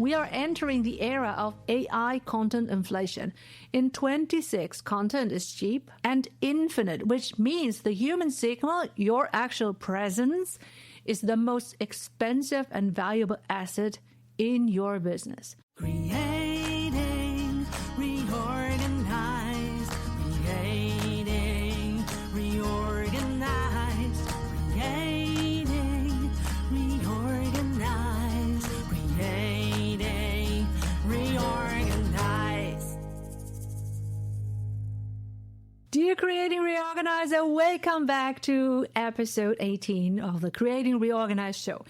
We are entering the era of AI content inflation. In 26, content is cheap and infinite, which means the human signal, your actual presence, is the most expensive and valuable asset in your business. Creating, reorganize, creating, reorganize, creating, reorganize, creating, reorganize. Dear Creating Reorganizer, welcome back to episode 18 of the Creating Reorganize show.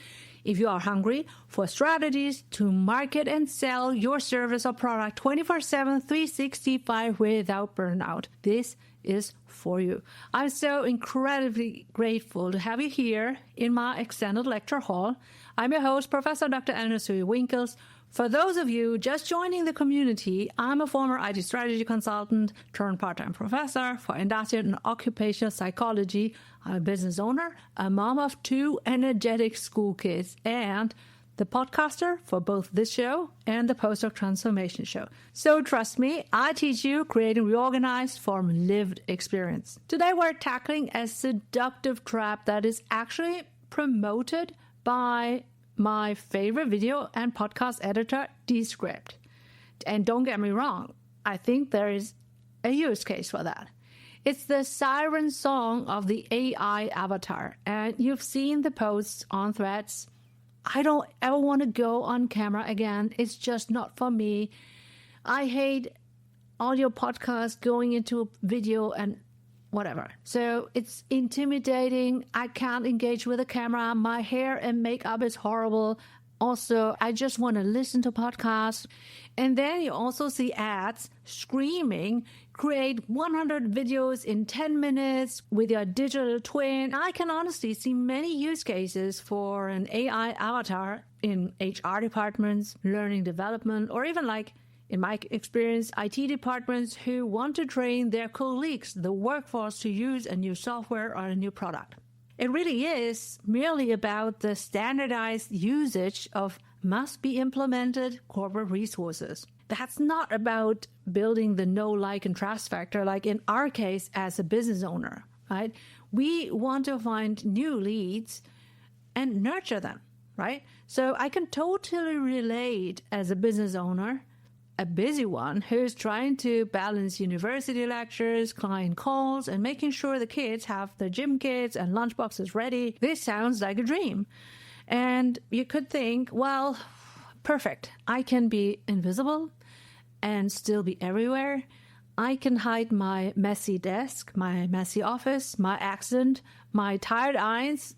If you are hungry for strategies to market and sell your service or product 24/7, 365 without burnout, this is for you. I'm so incredibly grateful to have you here in my extended lecture hall. I'm your host, Professor Dr. Eleonore Soei-Winkels. For those of you just joining the community, I'm a former IT strategy consultant turned part-time professor for industrial and occupational psychology. I'm a business owner, a mom of 2 energetic school kids, and the podcaster for both this show and the Postdoc Transformation Show. So trust me, I teach you Creating Reorganized from lived experience. Today we're tackling a seductive trap that is actually promoted by my favorite video and podcast editor, Descript. And don't get me wrong, I think there is a use case for that. It's the siren song of the AI avatar. And you've seen the posts on Threads. I don't ever want to go on camera again. It's just not for me. I hate audio podcasts going into video and whatever. So it's intimidating. I can't engage with the camera. My hair and makeup is horrible. Also, I just want to listen to podcasts. And then you also see ads screaming, create 100 videos in 10 minutes with your digital twin. I can honestly see many use cases for an AI avatar in HR departments, learning development, or even like in my experience, IT departments who want to train their colleagues, the workforce, to use a new software or a new product. It really is merely about the standardized usage of must-be-implemented corporate resources. That's not about building the know, like, and trust factor, like in our case as a business owner, right? We want to find new leads and nurture them, right? So I can totally relate as a business owner, a busy one who's trying to balance university lectures, client calls, and making sure the kids have their gym kits and lunchboxes ready. This sounds like a dream. And you could think, well, perfect. I can be invisible and still be everywhere. I can hide my messy desk, my messy office, my accent, my tired eyes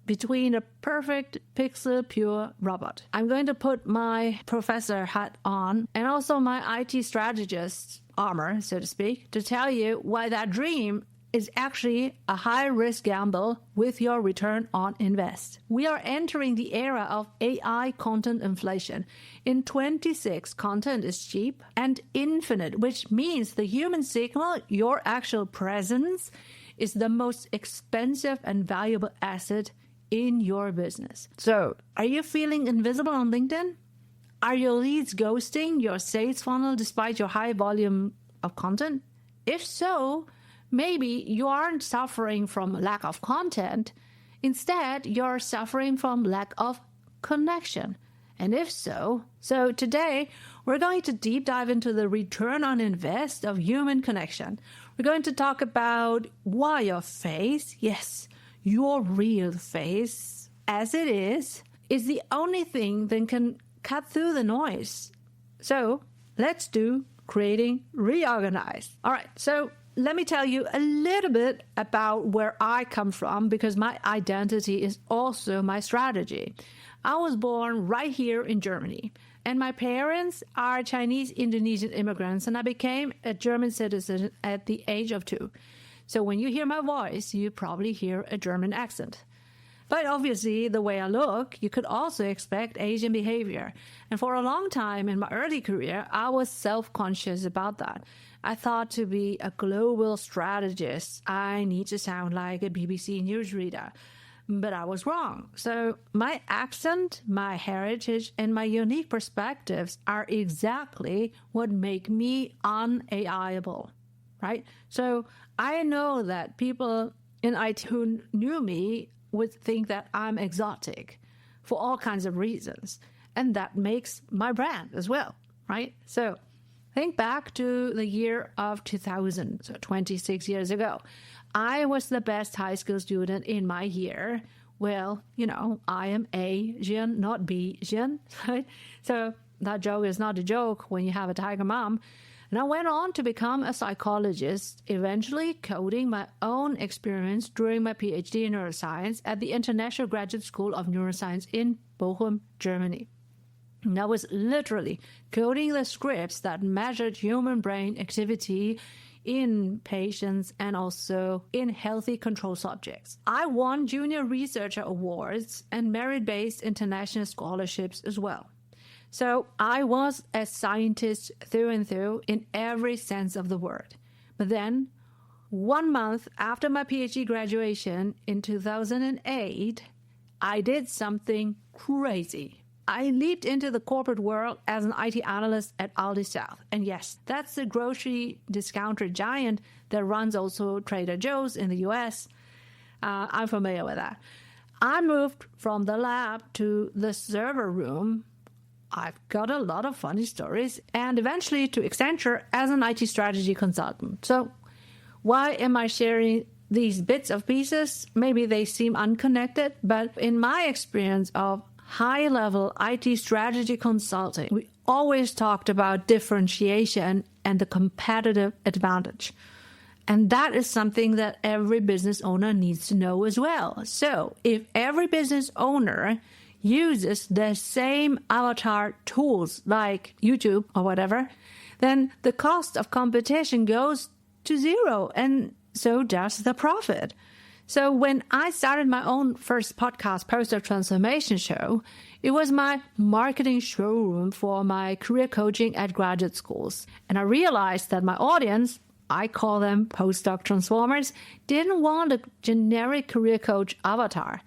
between a perfect pixel pure robot. I'm going to put my professor hat on and also my IT strategist armor, so to speak, to tell you why that dream is actually a high-risk gamble with your return on invest. We are entering the era of AI content inflation. In 26, content is cheap and infinite, which means the human signal, your actual presence, is the most expensive and valuable asset in your business. So, are you feeling invisible on LinkedIn? Are your leads ghosting your sales funnel despite your high volume of content? If so, maybe you aren't suffering from lack of content. Instead, you're suffering from lack of connection. And if so, today we're going to deep dive into the return on invest of human connection. We're going to talk about why your face, yes, your real face, as it is the only thing that can cut through the noise. So let's do Creating Reorganized. All right, so let me tell you a little bit about where I come from, because my identity is also my strategy. I was born right here in Germany, and my parents are Chinese Indonesian immigrants, and I became a German citizen at the age of 2. So when you hear my voice, you probably hear a German accent. But obviously, the way I look, you could also expect Asian behavior. And for a long time in my early career, I was self-conscious about that. I thought to be a global strategist, I need to sound like a BBC newsreader. but I was wrong. So my accent, my heritage, and my unique perspectives are exactly what make me un-AIable, right? So I know that people in IT who knew me would think that I'm exotic for all kinds of reasons. And that makes my brand as well, right? So think back to the year of 2000, so 26 years ago. I was the best high school student in my year. Well, I am Asian, not Bayesian, right? So that joke is not a joke when you have a tiger mom. And I went on to become a psychologist, eventually coding my own experiments during my PhD in neuroscience at the International Graduate School of Neuroscience in Bochum, Germany. And I was literally coding the scripts that measured human brain activity in patients and also in healthy control subjects. I won junior researcher awards and merit-based international scholarships as well. So I was a scientist through and through in every sense of the word. But then, 1 month after my PhD graduation in 2008, I did something crazy. I leaped into the corporate world as an IT analyst at Aldi South. And yes, that's the grocery discounter giant that runs also Trader Joe's in the US. I'm familiar with that. I moved from the lab to the server room. I've got a lot of funny stories, and eventually to Accenture as an IT strategy consultant. So why am I sharing these bits of pieces? Maybe they seem unconnected, but in my experience of high-level IT strategy consulting, we always talked about differentiation and the competitive advantage. And that is something that every business owner needs to know as well. So if every business owner uses the same avatar tools like YouTube or whatever, then the cost of competition goes to zero, and so does the profit. So when I started my own first podcast, Post-doc Transformation Show, it was my marketing showroom for my career coaching at graduate schools. And I realized that my audience, I call them postdoc transformers, didn't want a generic career coach avatar.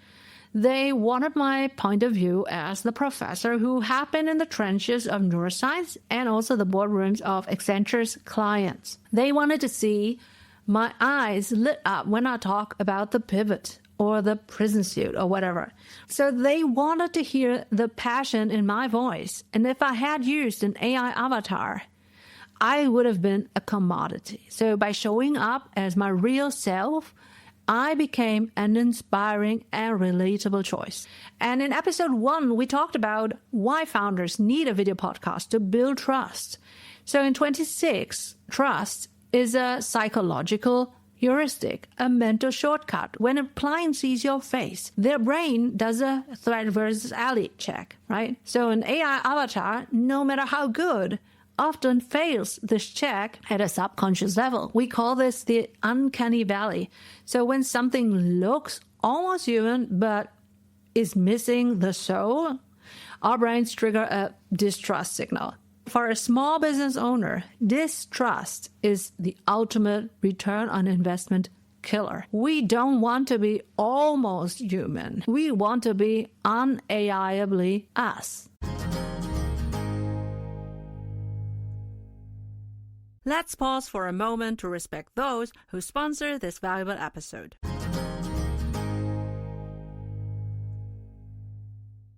They wanted my point of view as the professor who had been in the trenches of neuroscience and also the boardrooms of Accenture's clients. They wanted to see my eyes lit up when I talk about the pivot or the prison suit or whatever. So they wanted to hear the passion in my voice. And if I had used an AI avatar, I would have been a commodity. So by showing up as my real self, I became an inspiring and relatable choice. And in episode 1, we talked about why founders need a video podcast to build trust. So in 26, trust is a psychological heuristic, a mental shortcut. When a client sees your face, their brain does a threat versus ally check, right? So an AI avatar, no matter how good, often fails this check at a subconscious level. We call this the uncanny valley. So when something looks almost human but is missing the soul, our brains trigger a distrust signal. For a small business owner, distrust is the ultimate return on investment killer. We don't want to be almost human. We want to be un-AIably us. Let's pause for a moment to respect those who sponsor this valuable episode.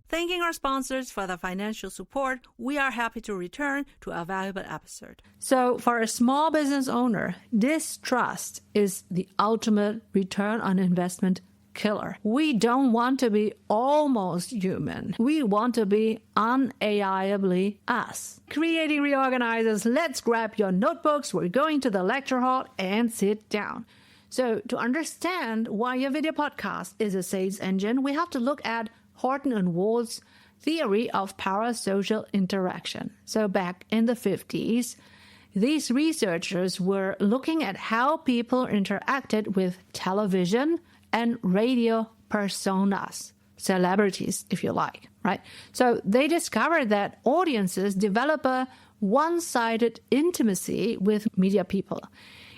Thanking our sponsors for the financial support, we are happy to return to a valuable episode. So for a small business owner, distrust is the ultimate return on investment killer. We don't want to be almost human. We want to be un-AIably us. Creating reorganizers, let's grab your notebooks. We're going to the lecture hall and sit down. So to understand why your video podcast is a sales engine, we have to look at Horton and Wald's theory of parasocial interaction. So back in the 50s, these researchers were looking at how people interacted with television and radio personas, celebrities, if you like, right? So they discovered that audiences develop a one-sided intimacy with media people.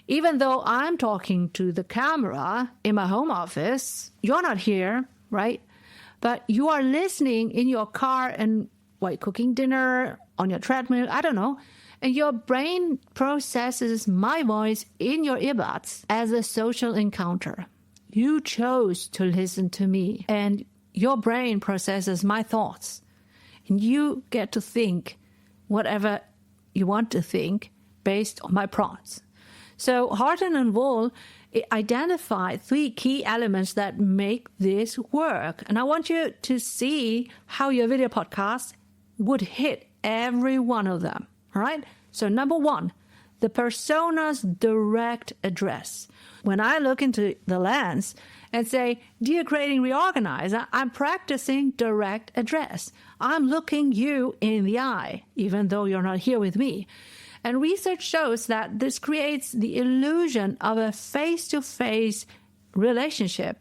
Even though I'm talking to the camera in my home office, you're not here, right? But you are listening in your car and while cooking dinner, on your treadmill, I don't know. And your brain processes my voice in your earbuds as a social encounter. You chose to listen to me, and your brain processes my thoughts. And you get to think whatever you want to think based on my prompts. So Horton and Wohl identified 3 key elements that make this work. And I want you to see how your video podcast would hit every one of them. All right? So number 1, the persona's direct address. When I look into the lens and say, dear Creating Reorganizer, I'm practicing direct address. I'm looking you in the eye, even though you're not here with me. And research shows that this creates the illusion of a face-to-face relationship.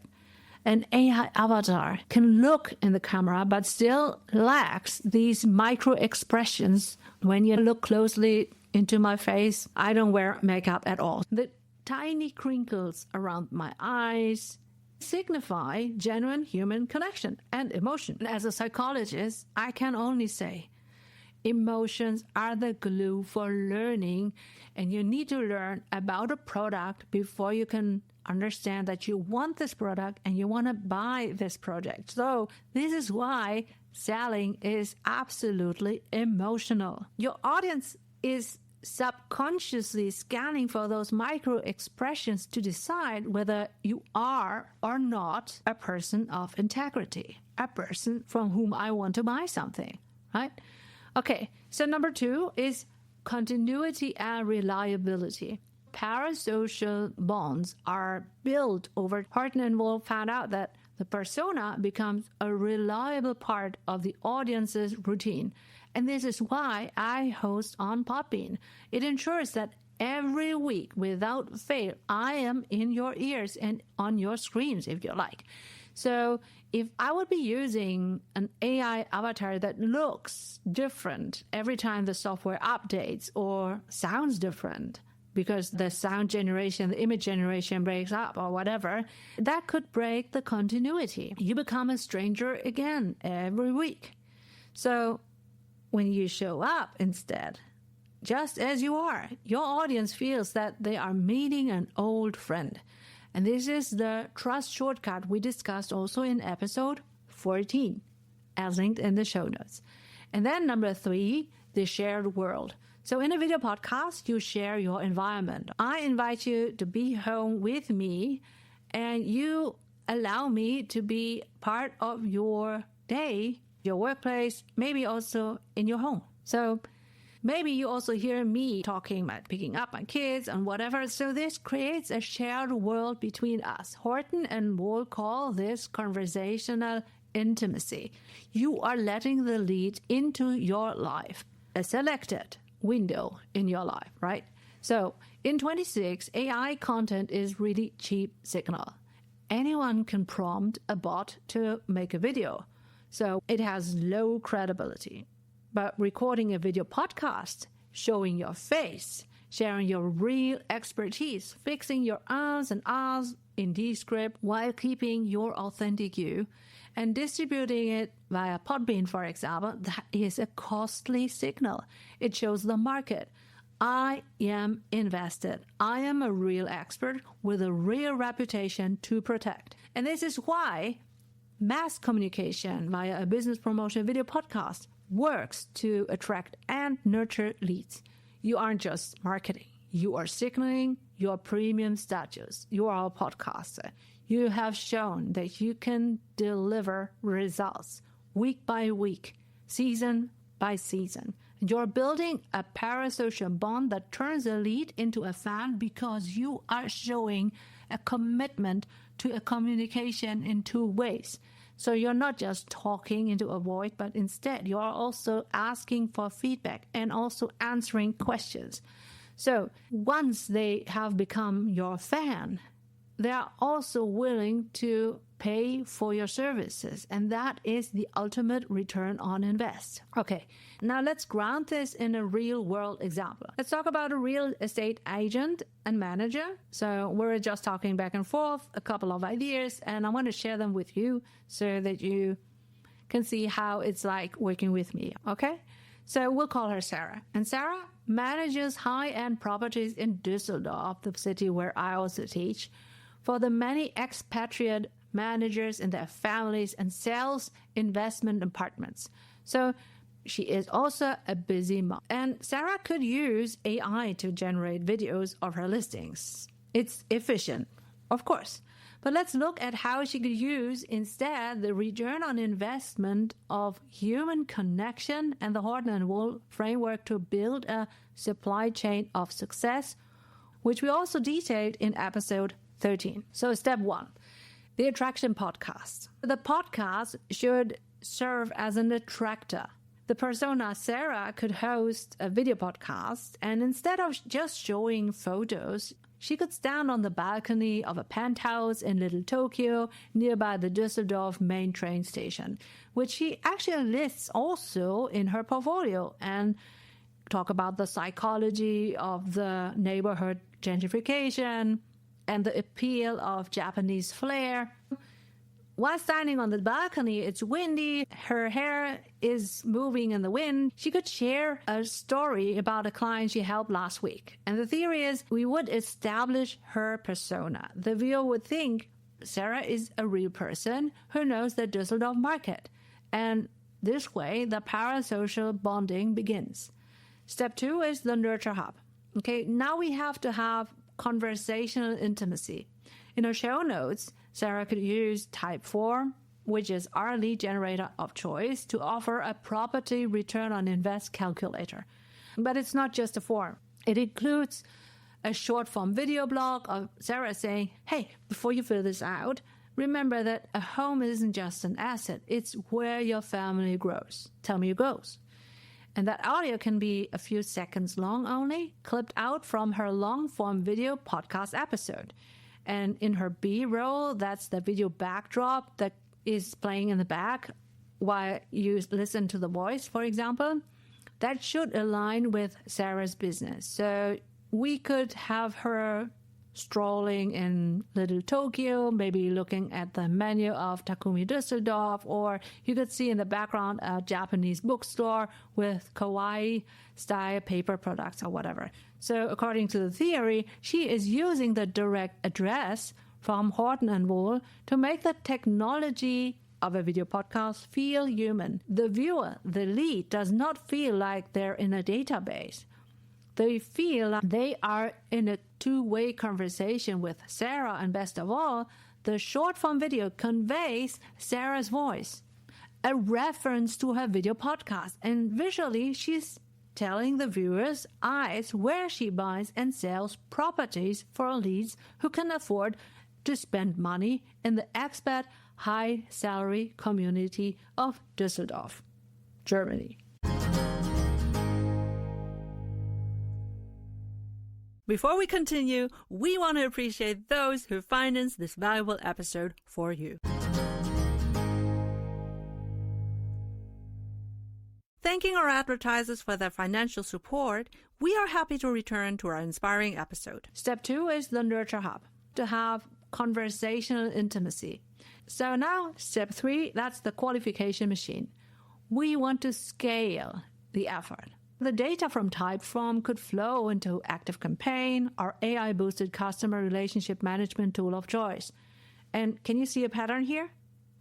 An AI avatar can look in the camera but still lacks these micro expressions. When you look closely into my face, I don't wear makeup at all. The tiny crinkles around my eyes signify genuine human connection and emotion. As a psychologist, I can only say emotions are the glue for learning, and you need to learn about a product before you can understand that you want this product and you want to buy this project. So this is why selling is absolutely emotional. Your audience is subconsciously scanning for those micro expressions to decide whether you are or not a person of integrity, a person from whom I want to buy something, right? Okay, so number 2 is continuity and reliability. Parasocial bonds are built over. Horton and Wohl found out that the persona becomes a reliable part of the audience's routine. And this is why I host on Podbean. It ensures that every week, without fail, I am in your ears and on your screens, if you like. So if I would be using an AI avatar that looks different every time the software updates or sounds different, because the sound generation, the image generation breaks up or whatever, that could break the continuity. You become a stranger again every week. So when you show up instead, just as you are, your audience feels that they are meeting an old friend. And this is the trust shortcut we discussed also in episode 14, as linked in the show notes. And then number 3, the shared world. So in a video podcast, you share your environment. I invite you to be home with me, and you allow me to be part of your day, your workplace, maybe also in your home. So maybe you also hear me talking about picking up my kids and whatever. So this creates a shared world between us. Horton and Wohl call this conversational intimacy. You are letting the lead into your life, a selected window in your life, right? So in 26, AI content is really cheap signal. Anyone can prompt a bot to make a video. So it has low credibility. But recording a video podcast, showing your face, sharing your real expertise, fixing your ums and ahs in Descript while keeping your authentic you, and distributing it via Podbean, for example, that is a costly signal. It shows the market. I am invested. I am a real expert with a real reputation to protect. And this is why mass communication via a business promotion video podcast works to attract and nurture leads. You aren't just marketing. You are signaling your premium status. You are a podcaster. You have shown that you can deliver results week by week, season by season. You're building a parasocial bond that turns a lead into a fan because you are showing a commitment to a communication in 2 ways. So you're not just talking into a void, but instead you are also asking for feedback and also answering questions. So once they have become your fan, they are also willing to pay for your services, and that is the ultimate return on invest. Okay, now let's ground this in a real world example. Let's talk about a real estate agent and manager. So we're just talking back and forth, a couple of ideas, and I want to share them with you so that you can see how it's like working with me, okay? So we'll call her Sarah. And Sarah manages high-end properties in Düsseldorf, the city where I also teach, for the many expatriate managers and their families, and sells investment apartments. So she is also a busy mom. And Sarah could use AI to generate videos of her listings. It's efficient, of course. But let's look at how she could use instead the return on investment of human connection and the Horton and Wool framework to build a supply chain of success, which we also detailed in episode 13. So step 1, the attraction podcast. The podcast should serve as an attractor. The persona Sarah could host a video podcast, and instead of just showing photos, she could stand on the balcony of a penthouse in Little Tokyo nearby the Düsseldorf main train station, which she actually lists also in her portfolio, and talk about the psychology of the neighborhood gentrification and the appeal of Japanese flair. While standing on the balcony, it's windy, her hair is moving in the wind, she could share a story about a client she helped last week. And the theory is we would establish her persona. The viewer would think Sarah is a real person who knows the Düsseldorf market. And this way, the parasocial bonding begins. Step 2 is the nurture hub. Okay, now we have to have conversational intimacy. In our show notes, Sarah could use Type 4, which is our lead generator of choice, to offer a property return on invest calculator. But it's not just a form. It includes a short-form video blog of Sarah saying, hey, before you fill this out, remember that a home isn't just an asset. It's where your family grows. Tell me your goals. And that audio can be a few seconds long only, clipped out from her long-form video podcast episode. And in her B-roll, that's the video backdrop that is playing in the back while you listen to the voice, for example. That should align with Sarah's business. So we could have her strolling in Little Tokyo, maybe looking at the menu of Takumi Düsseldorf, or you could see in the background a Japanese bookstore with kawaii-style paper products or whatever. So according to the theory, she is using the direct address from Horton and Wool to make the technology of a video podcast feel human. The viewer, the lead, does not feel like they're in a database. They feel like they are in a two-way conversation with Sarah, and best of all, the short-form video conveys Sarah's voice, a reference to her video podcast, and visually she's telling the viewer's eyes where she buys and sells properties for leads who can afford to spend money in the expat high-salary community of Düsseldorf, Germany. Before we continue, we want to appreciate those who financed this valuable episode for you. Thanking our advertisers for their financial support, we are happy to return to our inspiring episode. Step 2 is the Nurture Hub, to have conversational intimacy. So now, step 3, that's the qualification machine. We want to scale the effort. The data from Typeform could flow into ActiveCampaign, our AI-boosted customer relationship management tool of choice. And can you see a pattern here?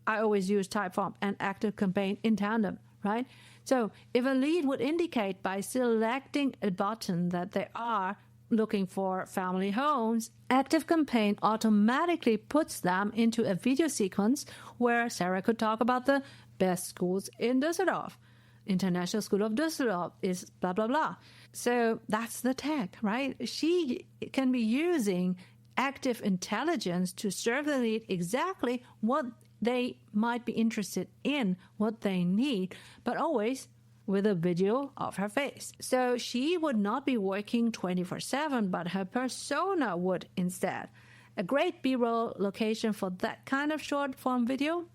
I always use Typeform and ActiveCampaign in tandem, right? So if a lead would indicate by selecting a button that they are looking for family homes, ActiveCampaign automatically puts them into a video sequence where Sarah could talk about the best schools in Düsseldorf. International School of Düsseldorf is blah, blah, blah. So that's the tech, right? She can be using active intelligence to serve the lead exactly what they might be interested in, what they need, but always with a video of her face. So she would not be working 24/7, but her persona would instead. A great B-roll location for that kind of short-form video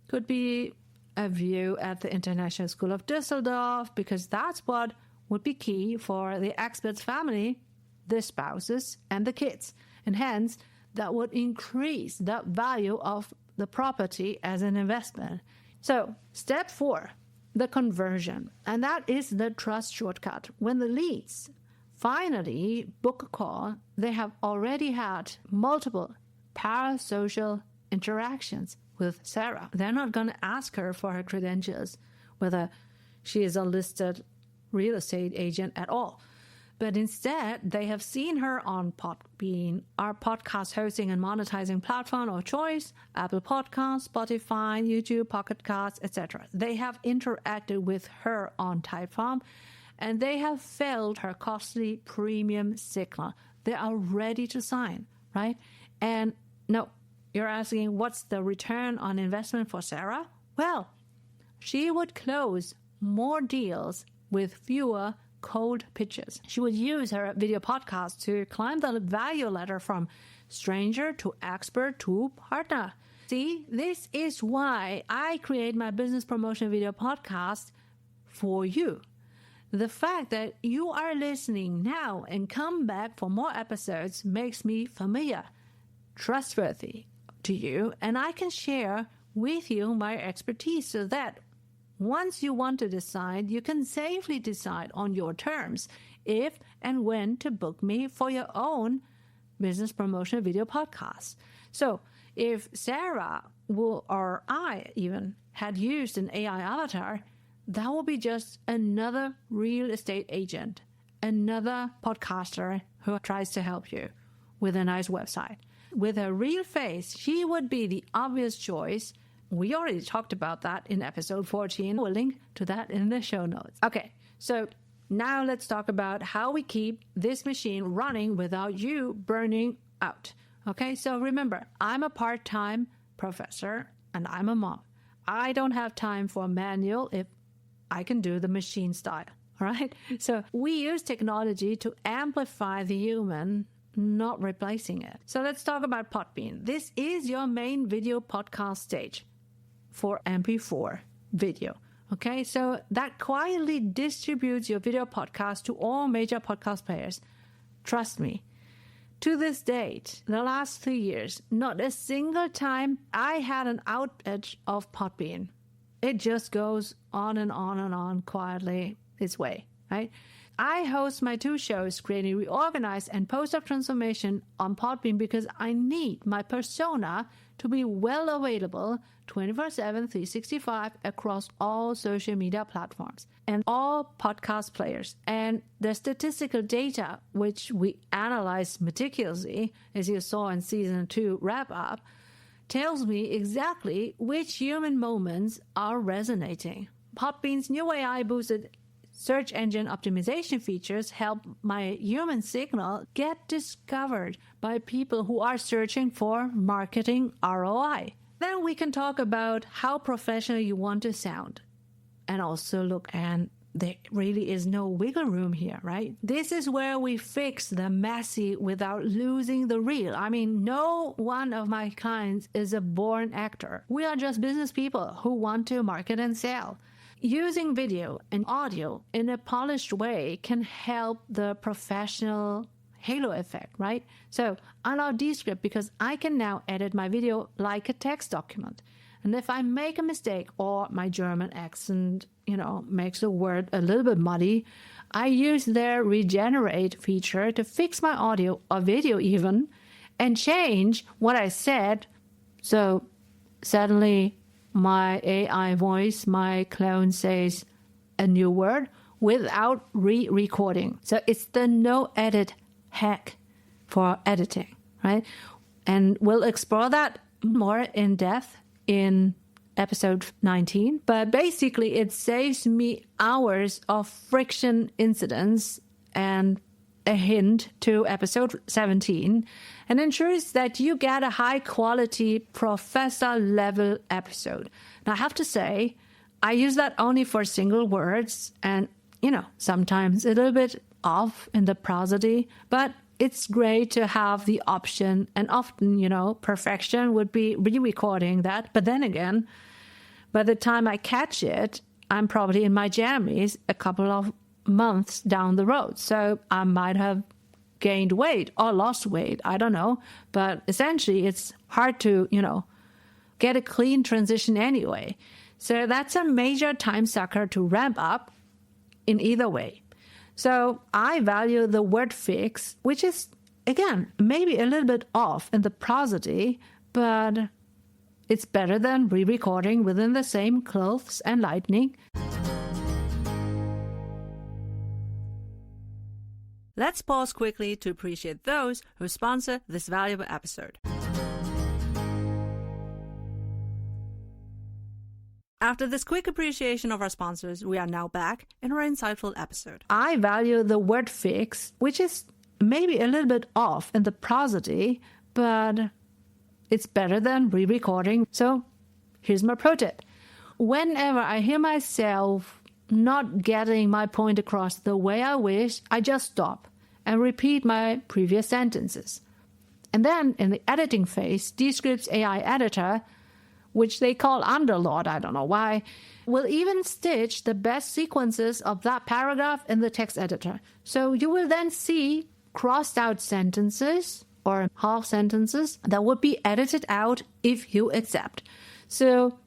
could be a view at the International School of Düsseldorf, because that's what would be key for the expert's family, the spouses, and the kids. And hence, that would increase the value of the property as an investment. So, step 4, the conversion. And that is the trust shortcut. When the leads finally book a call, they have already had multiple parasocial interactions with Sarah. They're not going to ask her for her credentials, whether she is a listed real estate agent at all. But instead, they have seen her on Podbean, our podcast hosting and monetizing platform of choice, Apple Podcasts, Spotify, YouTube, Pocket Casts, etc. They have interacted with her on Typeform, and they have felt her costly premium signal. They are ready to sign, right? And no, you're asking, what's the return on investment for Sarah? Well, she would close more deals with fewer cold pitches. She would use her video podcast to climb the value ladder from stranger to expert to partner. See, this is why I create my business promotion video podcast for you. The fact that you are listening now and come back for more episodes makes me familiar, trustworthy to you, and I can share with you my expertise so that once you want to decide, you can safely decide on your terms if and when to book me for your own business promotion video podcast. So if Sarah or I even had used an AI avatar, that will be just another real estate agent, another podcaster who tries to help you with a nice website. With a real face, she would be the obvious choice. We already talked about that in episode 14. We'll link to that in the show notes. Okay, so now let's talk about how we keep this machine running without you burning out. Okay, so remember, I'm a part-time professor and I'm a mom. I don't have time for a manual if I can do the machine style, all right? So we use technology to amplify the human, not replacing it. So let's talk about Podbean. This is your main video podcast stage for MP4 video. Okay, so that quietly distributes your video podcast to all major podcast players. Trust me, to this date, the last 3 years, not a single time I had an outage of Podbean. It just goes on and on and on quietly its way, right? I host my 2 shows, Creating Reorganized and Post-Op Transformation, on Podbean because I need my persona to be well available 24/7, 365 across all social media platforms and all podcast players. And the statistical data, which we analyze meticulously, as you saw in season 2 wrap up, tells me exactly which human moments are resonating. Podbean's new AI-boosted search engine optimization features help my human signal get discovered by people who are searching for marketing ROI. Then we can talk about how professional you want to sound. And also look, and there really is no wiggle room here, right? This is where we fix the messy without losing the real. I mean, no one of my clients is a born actor. We are just business people who want to market and sell. Using video and audio in a polished way can help the professional halo effect, right? So I love Descript because I can now edit my video like a text document. And if I make a mistake or my German accent, makes the word a little bit muddy, I use their regenerate feature to fix my audio or video even and change what I said. So suddenly my AI voice, my clone says a new word without re-recording. So it's the no edit hack for editing, right? And we'll explore that more in depth in episode 19. But basically, it saves me hours of friction incidents and a hint to episode 17 and ensures that you get a high-quality professor-level episode. Now, I have to say, I use that only for single words and, sometimes a little bit off in the prosody, but it's great to have the option, and often, perfection would be re-recording that. But then again, by the time I catch it, I'm probably in my jammies a couple of months down the road. So I might have gained weight or lost weight. I don't know. But essentially, it's hard to, get a clean transition anyway. So that's a major time sucker to ramp up in either way. So I value the word fix, which is, again, maybe a little bit off in the prosody, but it's better than re-recording within the same clothes and lighting. Let's pause quickly to appreciate those who sponsor this valuable episode. After this quick appreciation of our sponsors, we are now back in our insightful episode. I value the word fix, which is maybe a little bit off in the prosody, but it's better than re-recording. So here's my pro tip. Whenever I hear myself not getting my point across the way I wish, I just stop and repeat my previous sentences. And then in the editing phase, Descript's AI editor, which they call Underlord, I don't know why, will even stitch the best sequences of that paragraph in the text editor. So you will then see crossed out sentences or half sentences that would be edited out if you accept. So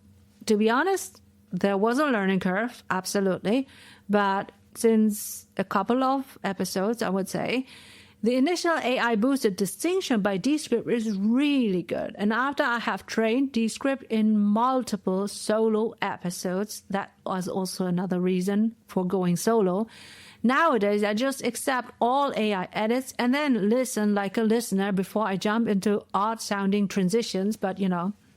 to be honest, there was a learning curve, absolutely. But since a couple of episodes, I would say, the initial AI-boosted distinction by Descript is really good. And after I have trained Descript in multiple solo episodes, that was also another reason for going solo. Nowadays, I just accept all AI edits and then listen like a listener before I jump into odd-sounding transitions. But,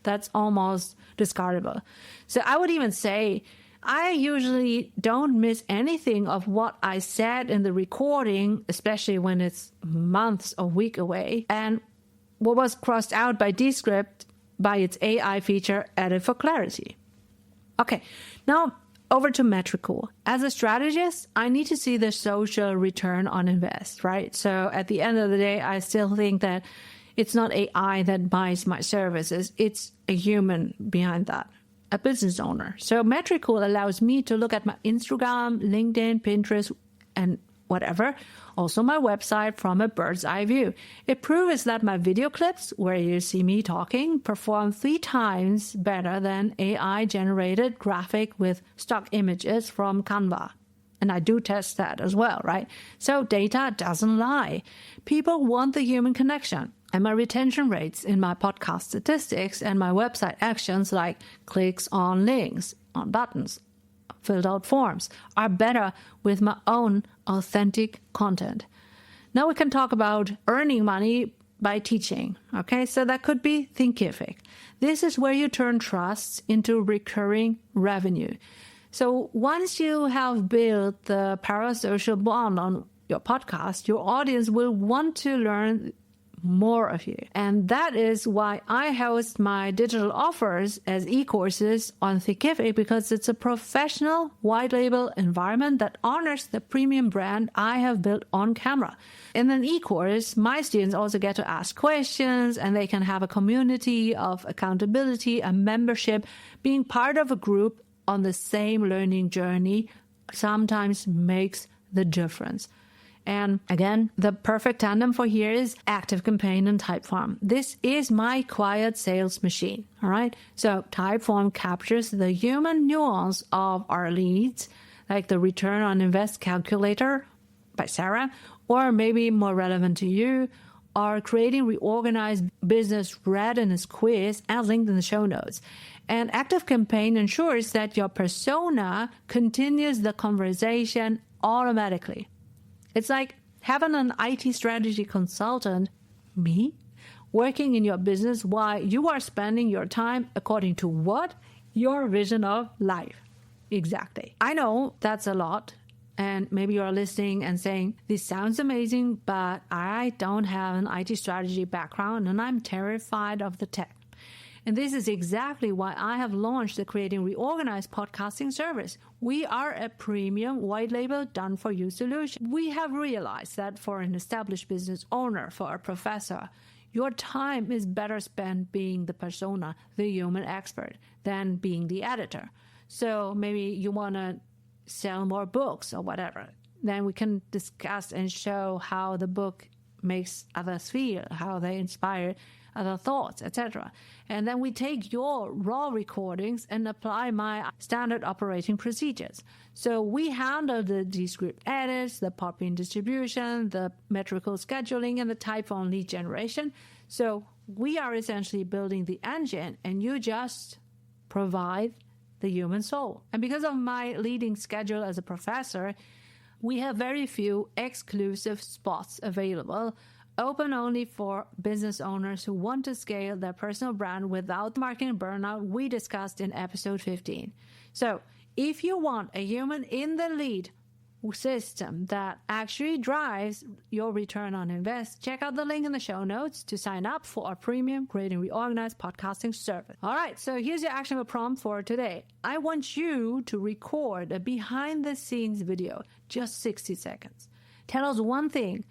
that's almost discardable. So I would even say I usually don't miss anything of what I said in the recording, especially when it's months or week away, and what was crossed out by Descript by its AI feature added for clarity. Okay, now over to Metricool. As a strategist, I need to see the social return on invest, right? So at the end of the day, I still think that it's not AI that buys my services, it's a human behind that. A business owner. So Metricool allows me to look at my Instagram, LinkedIn, Pinterest, and whatever, also my website from a bird's eye view. It proves that my video clips, where you see me talking, perform 3 times better than AI-generated graphic with stock images from Canva. And I do test that as well, right? So data doesn't lie. People want the human connection. And my retention rates in my podcast statistics and my website actions like clicks on links, on buttons, filled out forms are better with my own authentic content. Now we can talk about earning money by teaching. Okay, so that could be Thinkific. This is where you turn trusts into recurring revenue. So once you have built the parasocial bond on your podcast, your audience will want to learn more of you. And that is why I host my digital offers as e-courses on Thinkific, because it's a professional white label environment that honors the premium brand I have built on camera. In an e-course, my students also get to ask questions and they can have a community of accountability and membership. Being part of a group on the same learning journey sometimes makes the difference. And again, the perfect tandem for here is ActiveCampaign and Typeform. This is my quiet sales machine, all right? So Typeform captures the human nuance of our leads, like the return on invest calculator by Sarah, or maybe more relevant to you, our creating reorganized business readiness quiz as linked in the show notes. And ActiveCampaign ensures that your persona continues the conversation automatically. It's like having an IT strategy consultant, me, working in your business while you are spending your time according to what? Your vision of life. Exactly. I know that's a lot. And maybe you're listening and saying, this sounds amazing, but I don't have an IT strategy background and I'm terrified of the tech. And this is exactly why I have launched the Creating Reorganized podcasting service. We are a premium white label done-for-you solution. We have realized that for an established business owner, for a professor, your time is better spent being the persona, the human expert, than being the editor. So maybe you want to sell more books or whatever. Then we can discuss and show how the book makes others feel, how they inspire other thoughts, etc. And then we take your raw recordings and apply my standard operating procedures. So we handle the descript edits, the Podbean distribution, the metrical scheduling, and the type-on lead generation. So we are essentially building the engine, and you just provide the human soul. And because of my leading schedule as a professor, we have very few exclusive spots available, open only for business owners who want to scale their personal brand without marketing burnout we discussed in episode 15. So if you want a human in the lead system that actually drives your return on invest, check out the link in the show notes to sign up for our premium Creating Reorganized podcasting service. All right, so here's your actionable prompt for today. I want you to record a behind-the-scenes video, just 60 seconds. Tell us one thing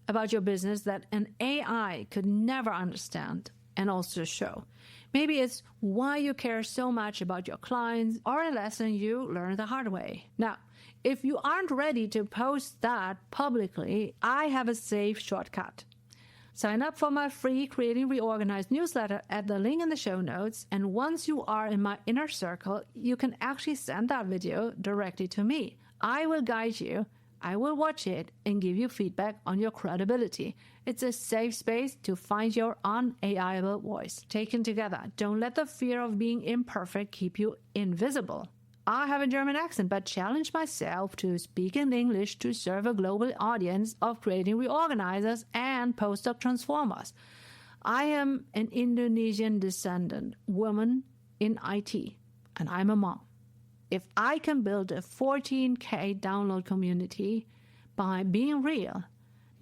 about your business that an AI could never understand and also show. Maybe it's why you care so much about your clients or a lesson you learned the hard way. Now, if you aren't ready to post that publicly, I have a safe shortcut. Sign up for my free Creating Reorganized newsletter at the link in the show notes, and once you are in my inner circle, you can actually send that video directly to me. I will guide you, I will watch it, and give you feedback on your credibility. It's a safe space to find your unAIable voice. Taken together, don't let the fear of being imperfect keep you invisible. I have a German accent, but challenge myself to speak in English to serve a global audience of creating reorganizers and postdoc transformers. I am an Indonesian descendant woman in IT, and I'm a mom. If I can build a 14K download community by being real,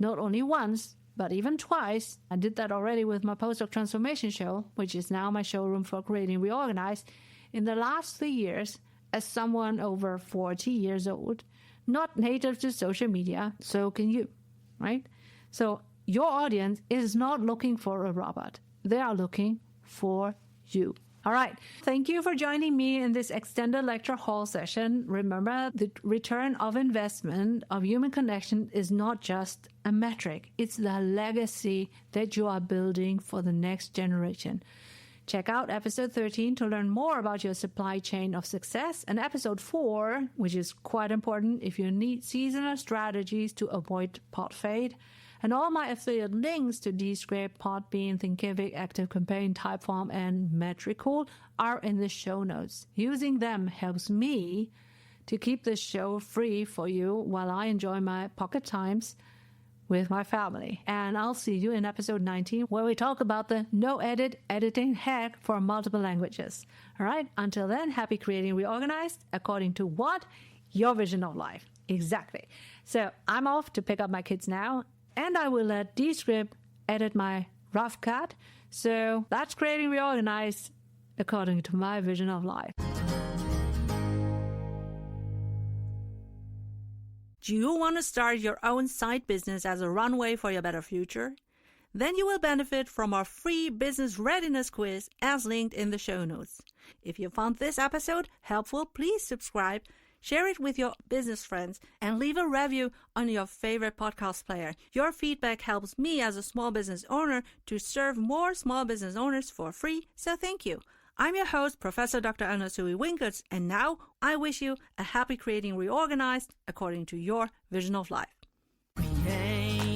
not only once, but even twice, I did that already with my postdoc transformation show, which is now my showroom for Creating Reorganized, in the last 3 years, as someone over 40 years old, not native to social media, so can you, right? So your audience is not looking for a robot. They are looking for you. All right. Thank you for joining me in this extended lecture hall session. Remember, the return of investment of human connection is not just a metric. It's the legacy that you are building for the next generation. Check out episode 13 to learn more about your supply chain of success, and episode 4, which is quite important if you need seasonal strategies to avoid pod fade. And all my affiliate links to Descript, Podbean, Thinkific, ActiveCampaign, Typeform, and Metricool are in the show notes. Using them helps me to keep the show free for you while I enjoy my pocket times with my family. And I'll see you in episode 19, where we talk about the no-edit editing hack for multiple languages. All right, until then, happy creating reorganized according to what? Your vision of life. Exactly. So I'm off to pick up my kids now, and I will let Descript edit my rough cut. So that's creating reorganized according to my vision of life. Do you want to start your own side business as a runway for your better future? Then you will benefit from our free business readiness quiz as linked in the show notes. If you found this episode helpful, please subscribe, share it with your business friends, and leave a review on your favorite podcast player. Your feedback helps me as a small business owner to serve more small business owners for free, so thank you. I'm your host, Professor Dr. Eleonore Soei-Winkels, and now I wish you a happy creating reorganized according to your vision of life. Create